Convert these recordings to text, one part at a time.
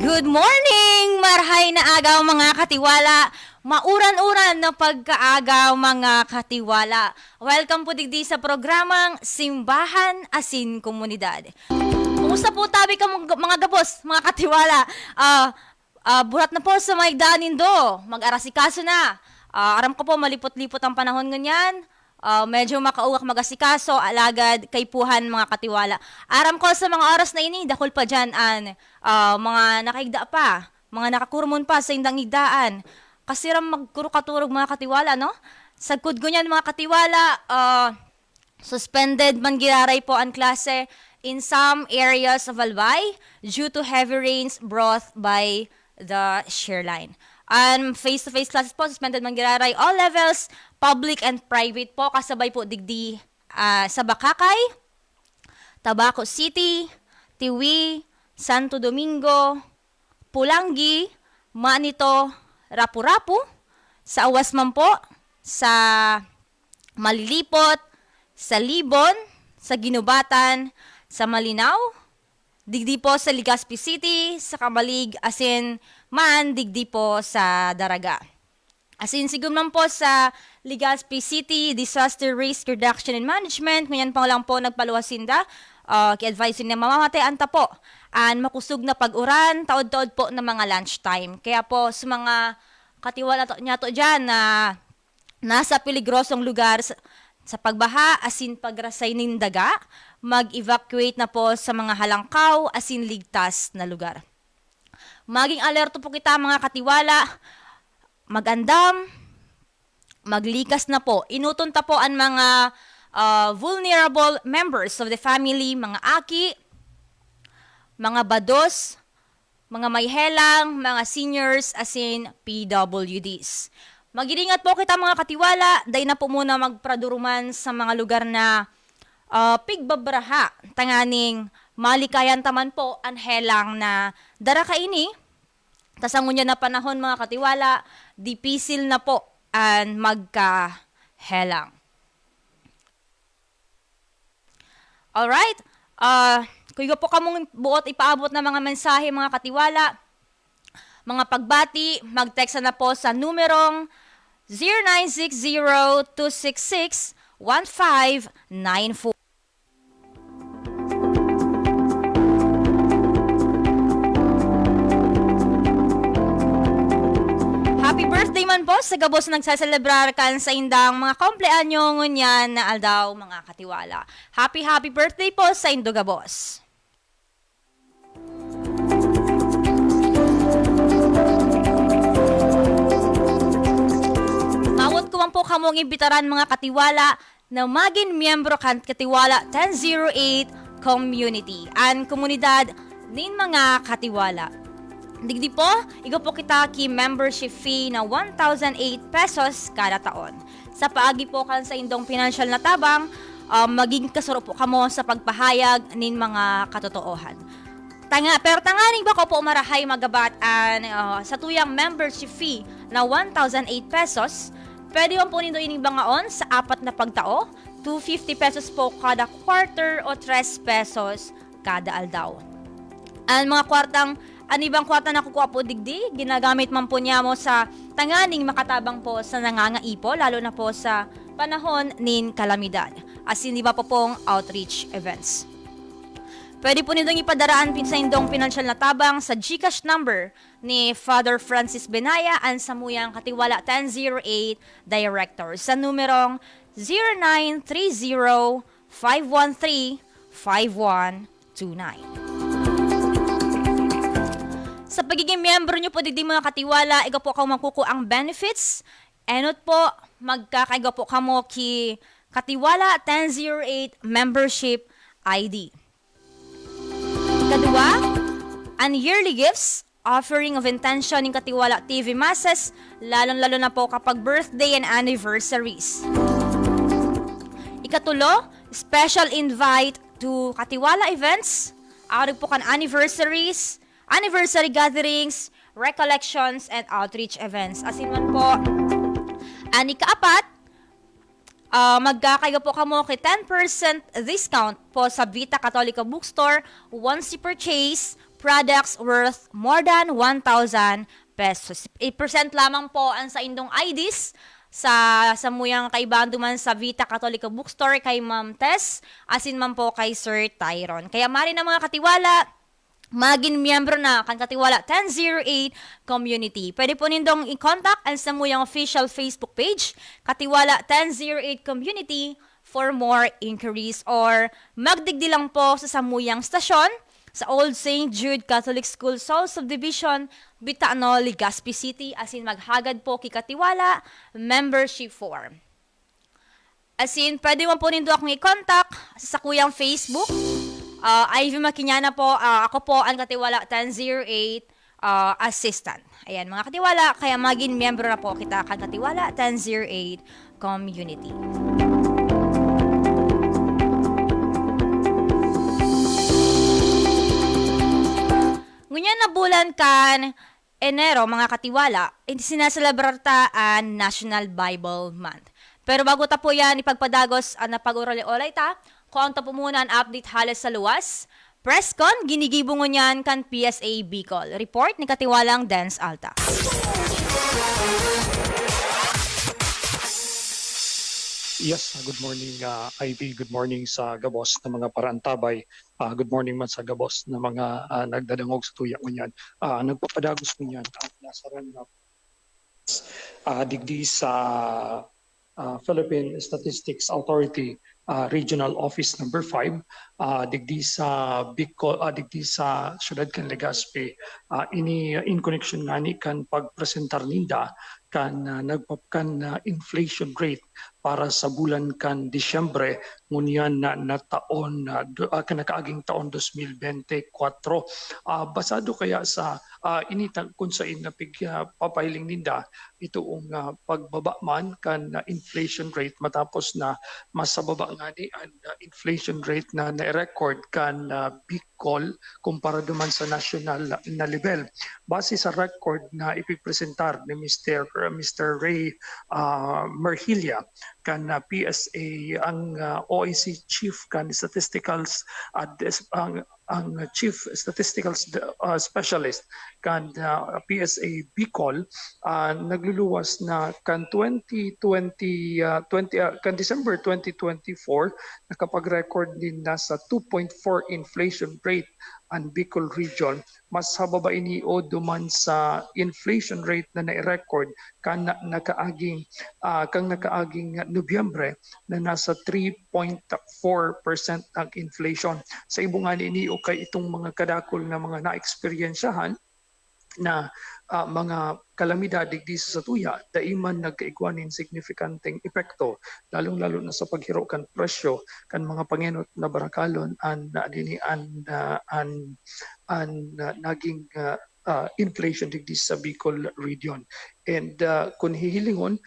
Good morning! Marhay na agaw mga katiwala. Mauran-uran na pagkaagaw mga katiwala. Welcome po digdi sa programang Simbahan Asin Komunidad. Kumusta po tabi ka mga gabos, mga katiwala? Burat na po sa may danindo. Mag-arasikaso na. Aram ko po malipot-lipot ang panahon ganyan. Medyo makauwak magasikaso, alagad kay puhan mga katiwala. Aram ko sa mga oras na ini, dakol pa dyan mga nakaigda pa, mga nakakurmon pa sa indang igdaan. Kasi ram magkurukaturog mga katiwala, no? Sagkod ko niyan mga katiwala, suspended man giraray po ang klase in some areas of Albay due to heavy rains brought by the shear line. Face-to-face classes po, suspended man giraray all levels, public and private po, kasabay po digdi sa Bakakay, Tabaco City, Tiwi, Santo Domingo, Pulangi, Manito, Rapu-Rapu, sa Awas man po, sa Malilipot, sa Libon, sa Ginubatan, sa Malinaw, digdi po sa Legazpi City, sa Kamalig, asin man digdi po sa Daraga. Asin siguro man po sa Legazpi City, Disaster Risk Reduction and Management, ngayon pa lang po nagpaluhasinda, ki-advise na mamamatayan ta po, makusog na pag-uran, taod-taod po na mga lunchtime. Kaya po sa mga katiwala niya to dyan na nasa peligrosong lugar sa pagbaha, asin pagrasay ng daga, mag-evacuate na po sa mga halangkaw, asin ligtas na lugar. Maging alerto po kita mga katiwala, magandam, maglikas na po. Inutunta po ang mga vulnerable members of the family, mga aki, mga bados, mga mayhelang, mga seniors, asin PWDs. Mag-iingat po kita mga katiwala, dahil na po muna magpraduruman sa mga lugar na pigbabraha, tanganing malikayan taman po ang helang na dara kaini. Tasangon niya na panahon mga katiwala, dipisil na po ang magka-helang. Alright, kung po kamong buot ipaabot na mga mensahe mga katiwala, mga pagbati, mag-text na po sa numerong 0960-266-1594. Happy birthday man po sa gabos nagsaselebrar kan sa indang mga kompleanyo ngunyan na aldaw mga katiwala. Happy birthday po sa Indo Gabos. Mawot ko man po kamong imbitaran mga katiwala na maging miyembro kan Katiwala 1008 Community ang komunidad nin mga katiwala. Digdi po, igo po kita ki membership fee na 1,008 pesos kada taon. Sa paagi po kan sa indong financial na tabang, maging kasuro po kamo sa pagpahayag nin mga katotoohan. Pero tanganing ba ko po marahay magabat sa tuyang membership fee na 1,008 pesos, pwede mo po nindo inibanggaon sa 4 na pagtao, 250 pesos po kada quarter o 3 pesos kada aldaw. Ang mga anibang kwarta na kukuha po digdi, ginagamit man po niya mo sa tanganing makatabang po sa nangangaipo, lalo na po sa panahon nin kalamidad. As hindi ba po pong outreach events. Pwede po nitong ipadaraan sa indong pinansyal na tabang sa GCash number ni Father Francis Benaya ang samuyang Katiwala 1008 Director sa numerong 0930-513-5129. Sa pagiging miyembro nyo po digdi mga katiwala, iga po kamo makuku ang benefits. Enot po, magkakaiga po kamo ki Katiwala 1008 Membership ID. Kadua, ang yearly gifts, offering of intention ng Katiwala TV Masses, lalong-lalo na po kapag birthday and anniversaries. Ikatulo, special invite to Katiwala events, arig po kan anniversaries, anniversary gatherings, recollections, and outreach events. Asin man po, ikaapat, magkakayo po kamo kay 10% discount po sa Vita Catholica Bookstore once you purchase products worth more than 1,000 pesos. 8% lamang po ang sa indong IDs sa samuyang kaibahan duman sa Vita Catholica Bookstore kay Ma'am Tess, asin man po kay Sir Tyron. Kaya mari na mga katiwala, maging miyembro na kan Katiwala 1008 Community. Pwede po nindong i-contact ang samuyang official Facebook page, Katiwala 1008 Community, for more inquiries, or magdigdi lang po sa samuyang stasyon sa Old St. Jude Catholic School South Subdivision, Bitano, Legazpi City, asin maghagad po kay Katiwala membership form. Asin, pwede mo po nindo akong i-contact sa kuyang Facebook. Ivy Makinyana po, ako po ang Katiwala 1008 assistant. Ayan, mga katiwala, kaya maging miyembro na po kita kan Katiwala 1008 Community. Ngunyan na bulan kan Enero, mga katiwala, sinaselebrata ang National Bible Month. Pero bago ta po yan, ipagpadagos na pag-urali-olay ta, kung ang tapo muna ang update halos sa luwas, Presscon, ginigibungon yan kan PSA Bicol. Report ni Katiwalang Dance Alta. Yes, good morning Ivy, good morning sa gabos na mga parantabay, good morning man sa gabos na mga nagdadangog sa tuya ngunyan. Nagpapadagos ngunyan ang nasaran na digdi sa Philippine Statistics Authority Regional Office number 5, digdi sa Bicol, digdi sa Syudad kan Legazpi, ini in connection ngani kan pagpresentar ninda kan nagpapkan inflation rate para sa bulan kan Disyembre ngunyan na taon kanakaaging taon 2024. Basado kaya sa initag kung sa inapig papiling ninda itoong pagbaba man kan inflation rate matapos na masababa nga ni ang inflation rate na na-record kan Bicol kumpara duman sa national na level. Base sa record na ipipresentar ni Mr. Ray Merhilia kan PSA ang OAC chief kan statisticals ang chief statistical specialist kan PSA Bicol, nagluluwas na kan 2020 kan December 2024 nakapag-record din na sa 2.4 inflation rate ang Bicol region. Mas hababa ini o duman sa inflation rate na na-record kan nakaaging Nobyembre na nasa 3.4% ang inflation. Sa ibungan ini o kay itong mga kadakol na mga na-eksperyensyahan na mga kalamidad digdi sa tuya, daiman nagkaigwanin signifikanteng epekto, lalong-lalo na sa paghiro kan presyo kan mga pangenot na barakalon an naging inflation digdi sa Bicol region. And kung hihilingon,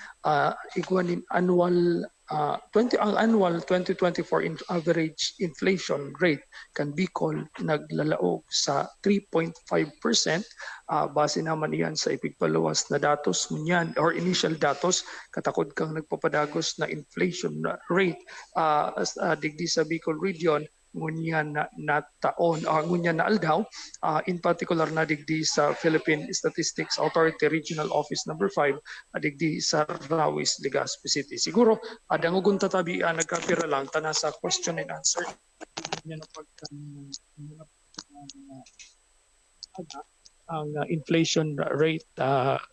igwanin ang annual 2024 average inflation rate kan Bicol naglalaog sa 3.5%, base naman iyan sa ipigpaluwas na datos ngunyan or initial datos katakod kang nagpapadagos na inflation rate digdi sa Bicol region ngunyan na taon ngunyan na aldaw, in particular na digdi sa Philippine Statistics Authority Regional Office number 5 digdi sa Rawis, Legazpi City. Siguro dangugon tatabi nagkapira lang tana sa question and answer niya na ang inflation rate,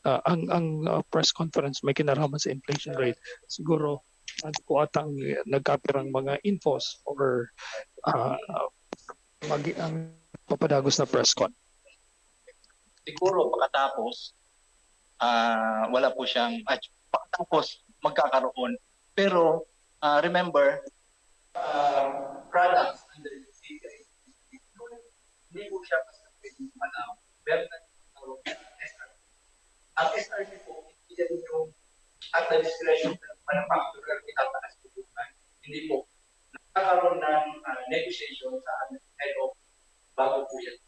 ang press conference may kinaraman sa inflation rate. Siguro ko atang nagkapirang mga infos or ang papadagos na press con. Siguro pagkatapos wala po siyang pagkatapos magkakaroon, pero remember products under the CI hindi po siya basta pwedeng malaw. Meron na SRP. Ang SRP po, hindi yung at the discretion ng manufacturer itataas po bukan. Hindi po. Nagkakaroon ng negotiation sa head of bago po yan.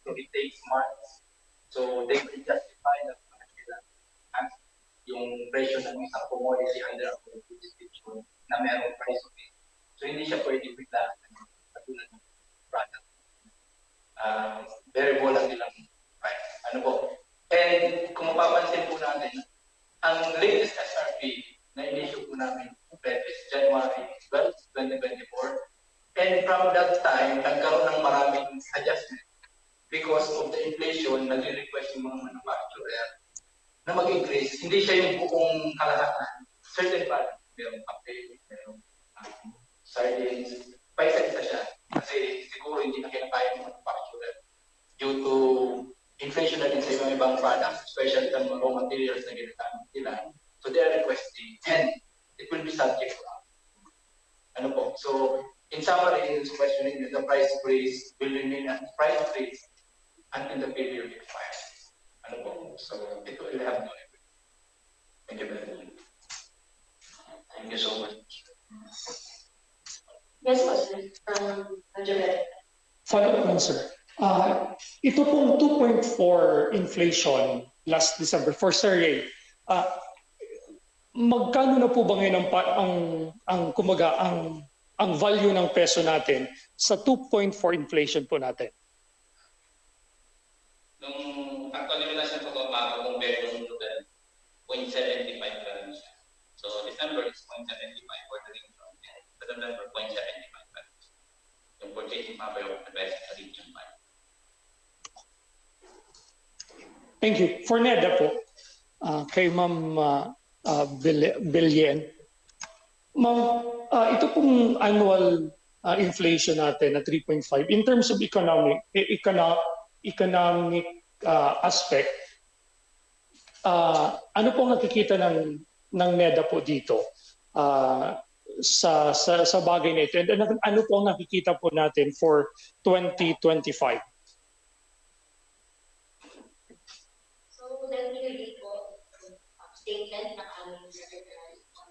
So it takes months. So they will justify na yung presyo ng isang commodity under a jurisdiction na merong price of it. So hindi siya pwede bigla katulad ng product. very volatile ang price. Ano po? And kung mapapansin po natin, ang latest SRP na in-issue po namin is January 12, 2024. And from that time, nagkaroon ng maraming adjustment because of the inflation, nagre-request yung mga manufacturer na mag-increase. Hindi siya yung buong kalahatan. Certain part, merong kape, merong sardines, paisa-isa siya. Kasi siguro hindi na kinakaya ng manufacturer due to inflation na din sa ibang products, especially sa mga raw materials na ginagamit nila. So they are requesting and it will be subject to ano po. So in summary, in this questioning, the price freeze will remain at price freeze until the period expires. Ano po. So it will have no effect. Thank you very much. Thank you so much. Yes, sir. Angela. Follow-up lang, sir. Ito pong 2.4 inflation last December for Sir Ray, magkano na po ba ngayon ang value ng peso natin sa 2.4 inflation po natin? Nung actually wala siya pagbabago kung beto nung 0.75 pa rin siya. So December is 0.75 for the region and September 0.75 pa rin siya. Yung purchasing power of the best sa region 5. Thank you. For NEDA po, kay Ma'am Bilyen. Ma'am, ito pong annual inflation natin na 3.5, in terms of economic aspect, ano pong nakikita ng NEDA po dito sa bagay na ito? And ano pong nakikita po natin for 2025? So, let me read po statement ng aming Secretary on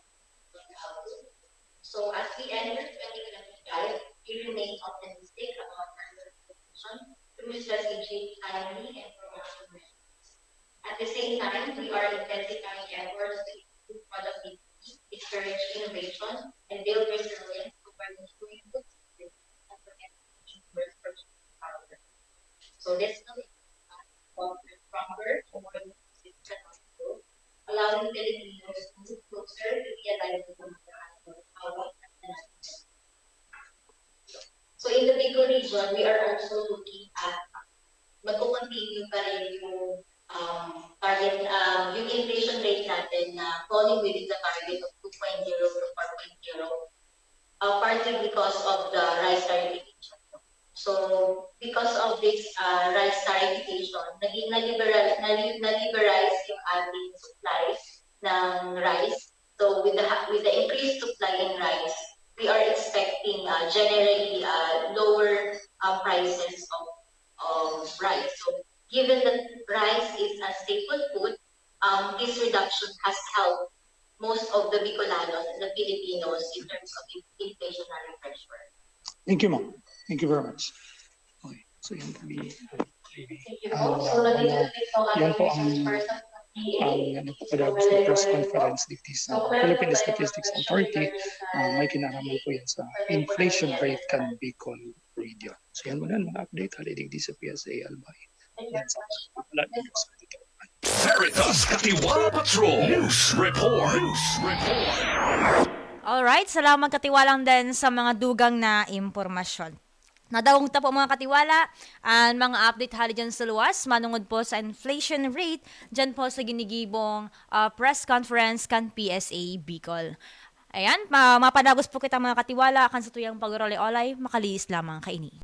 the outlook. So, as we enter 2025, we remain optimistic about our position through strategic, timely, and proactive measures. At the same time, we are intensifying efforts to improve productivity, encourage innovation, and build resilience over ensuring good security and protect consumers' purchasing power. So, this will foster stronger, more inclusive economic growth, allowing Filipinos to move closer to realizing the power of the nation. So in the Bicol region, we are also looking at magko-continue pa rin yung target, yung inflation rate natin na falling within the target of 2.0 to 4.0, partly because of the rice tariffication. So because of this rice tariffication, na-liberalize yung ating supply ng rice. So with the increased supply in rice, we are expecting generally lower prices of rice. So given that rice is a staple food, this reduction has helped most of the Bicolanos and the Filipinos in terms of inflationary pressure. Thank you, ma'am. Thank you very much. Okay. So yan po Thank you po. So nandito po ang yan po research person. napakadagos na press conference dito sa Philippine Statistics Authority. May kinaraman po yan sa inflation rate kan Bicol region. So yan muna mga update halidig di sa PSA Albay. Yan sa wala din sa dito. Veritas Katiwala Patrol News Report. Alright, salamat katiwalang din sa mga dugang na impormasyon. Nadawang po mga katiwala, ang mga update hali dyan sa luwas, manungod po sa inflation rate, dyan po sa ginigibong press conference kan PSA Bicol. Ayan, mapadagos po kita mga katiwala, akan sa tuyang pag-olay, makaliis lamang kaini.